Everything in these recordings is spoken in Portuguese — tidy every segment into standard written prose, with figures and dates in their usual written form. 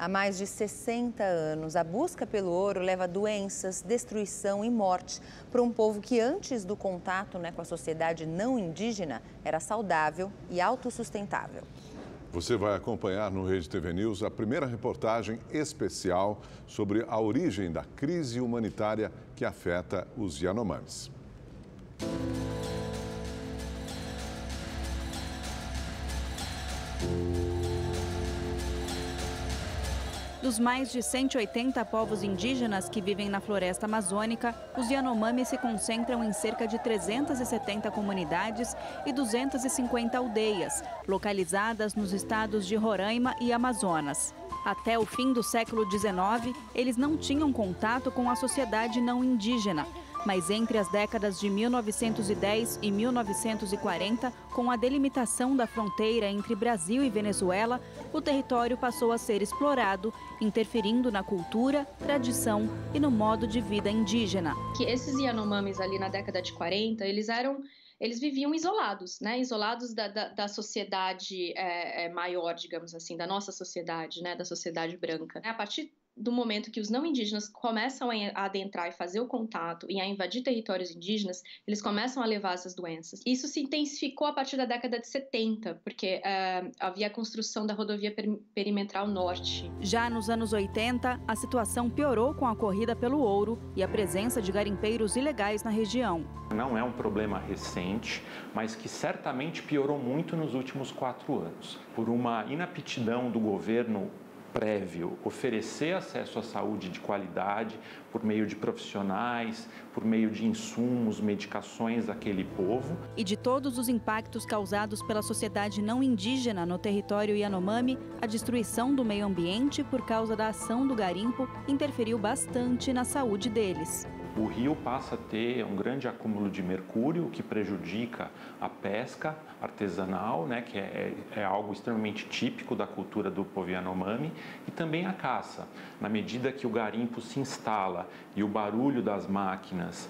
Há mais de 60 anos, a busca pelo ouro leva a doenças, destruição e morte para um povo que antes do contato, com a sociedade não indígena era saudável e autossustentável. Você vai acompanhar no Rede TV News a primeira reportagem especial sobre a origem da crise humanitária que afeta os Yanomamis. Dos mais de 180 povos indígenas que vivem na floresta amazônica, os Yanomami se concentram em cerca de 370 comunidades e 250 aldeias, localizadas nos estados de Roraima e Amazonas. Até o fim do século XIX, eles não tinham contato com a sociedade não indígena. Mas entre as décadas de 1910 e 1940, com a delimitação da fronteira entre Brasil e Venezuela, o território passou a ser explorado, interferindo na cultura, tradição e no modo de vida indígena. Que esses Yanomamis ali na década de 40, eles viviam isolados, isolados da sociedade maior, digamos assim, da nossa sociedade, da sociedade branca. A partir do momento que os não indígenas começam a adentrar e fazer o contato e a invadir territórios indígenas, eles começam a levar essas doenças. Isso se intensificou a partir da década de 70, porque havia a construção da rodovia perimetral norte. Já nos anos 80, a situação piorou com a corrida pelo ouro e a presença de garimpeiros ilegais na região. Não é um problema recente, mas que certamente piorou muito nos últimos 4 anos, por uma inaptidão do governo prévio, oferecer acesso à saúde de qualidade por meio de profissionais, por meio de insumos, medicações àquele povo. E de todos os impactos causados pela sociedade não indígena no território Yanomami, a destruição do meio ambiente por causa da ação do garimpo interferiu bastante na saúde deles. O rio passa a ter um grande acúmulo de mercúrio, o que prejudica a pesca artesanal, que é algo extremamente típico da cultura do povo Yanomami, e também a caça. Na medida que o garimpo se instala e o barulho das máquinas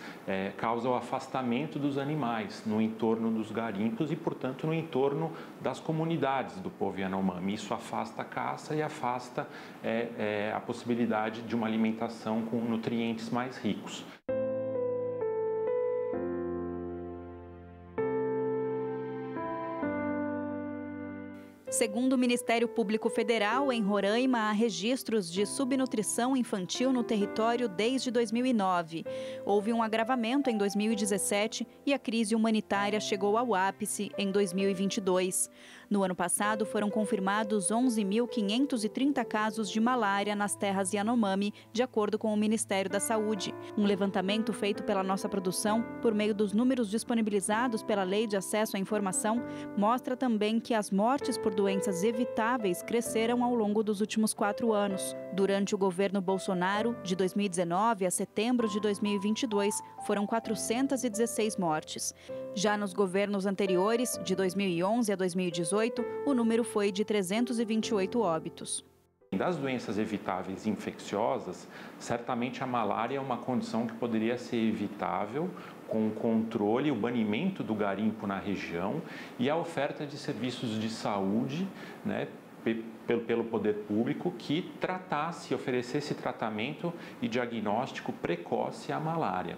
causa o afastamento dos animais no entorno dos garimpos e, portanto, no entorno das comunidades do povo Yanomami. Isso afasta a caça e afasta a possibilidade de uma alimentação com nutrientes mais ricos. Segundo o Ministério Público Federal, em Roraima há registros de subnutrição infantil no território desde 2009. Houve um agravamento em 2017 e a crise humanitária chegou ao ápice em 2022. No ano passado, foram confirmados 11.530 casos de malária nas terras Yanomami, de acordo com o Ministério da Saúde. Um levantamento feito pela nossa produção, por meio dos números disponibilizados pela Lei de Acesso à Informação, mostra também que as mortes por doenças evitáveis cresceram ao longo dos últimos 4 anos. Durante o governo Bolsonaro, de 2019 a setembro de 2022, foram 416 mortes. Já nos governos anteriores, de 2011 a 2018, o número foi de 328 óbitos. Das doenças evitáveis infecciosas, certamente a malária é uma condição que poderia ser evitável com o controle e o banimento do garimpo na região e a oferta de serviços de saúde, pelo poder público, que oferecesse tratamento e diagnóstico precoce à malária.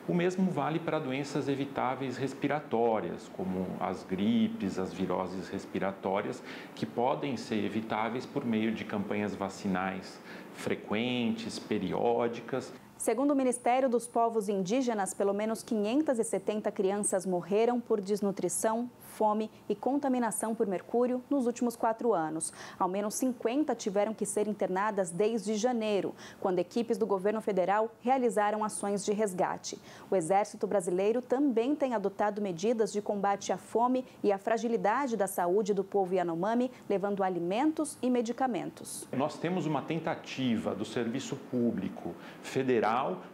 O mesmo vale para doenças evitáveis respiratórias, como as gripes, as viroses respiratórias, que podem ser evitáveis por meio de campanhas vacinais frequentes, periódicas. Segundo o Ministério dos Povos Indígenas, pelo menos 570 crianças morreram por desnutrição, fome e contaminação por mercúrio nos últimos 4 anos. Ao menos 50 tiveram que ser internadas desde janeiro, quando equipes do governo federal realizaram ações de resgate. O Exército Brasileiro também tem adotado medidas de combate à fome e à fragilidade da saúde do povo Yanomami, levando alimentos e medicamentos. Nós temos uma tentativa do Serviço Público Federal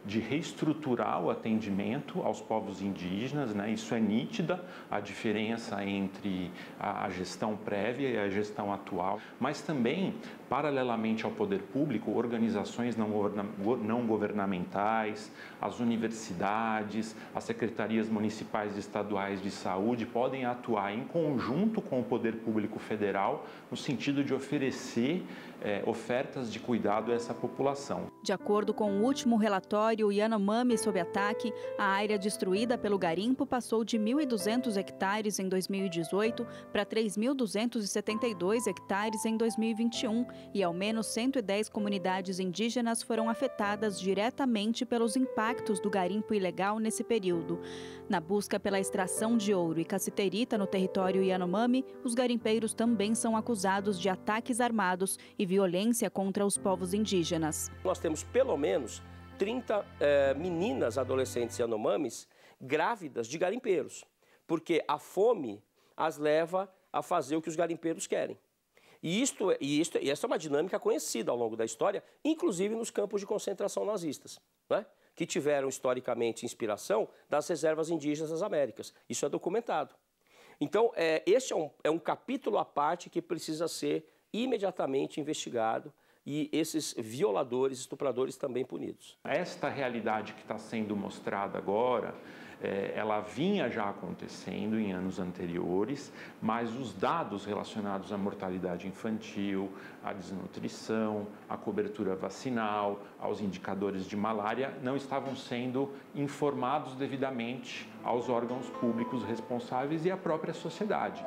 de reestruturar o atendimento aos povos indígenas, Isso é nítida, a diferença entre a gestão prévia e a gestão atual, mas também paralelamente ao poder público, organizações não governamentais, as universidades, as secretarias municipais e estaduais de saúde podem atuar em conjunto com o poder público federal no sentido de oferecer ofertas de cuidado a essa população. De acordo com o último relatório Yanomami sob ataque, a área destruída pelo garimpo passou de 1.200 hectares em 2018 para 3.272 hectares em 2021 e ao menos 110 comunidades indígenas foram afetadas diretamente pelos impactos do garimpo ilegal nesse período. Na busca pela extração de ouro e cassiterita no território Yanomami, os garimpeiros também são acusados de ataques armados e violência contra os povos indígenas. Nós temos pelo menos 30 meninas adolescentes Yanomamis grávidas de garimpeiros, porque a fome as leva a fazer o que os garimpeiros querem. E essa é uma dinâmica conhecida ao longo da história, inclusive nos campos de concentração nazistas, né? Que tiveram historicamente inspiração das reservas indígenas das Américas. Isso é documentado. Então, este é um capítulo à parte que precisa ser imediatamente investigado e esses violadores, estupradores também punidos. Esta realidade que está sendo mostrada agora, ela vinha já acontecendo em anos anteriores, mas os dados relacionados à mortalidade infantil, à desnutrição, à cobertura vacinal, aos indicadores de malária, não estavam sendo informados devidamente aos órgãos públicos responsáveis e à própria sociedade.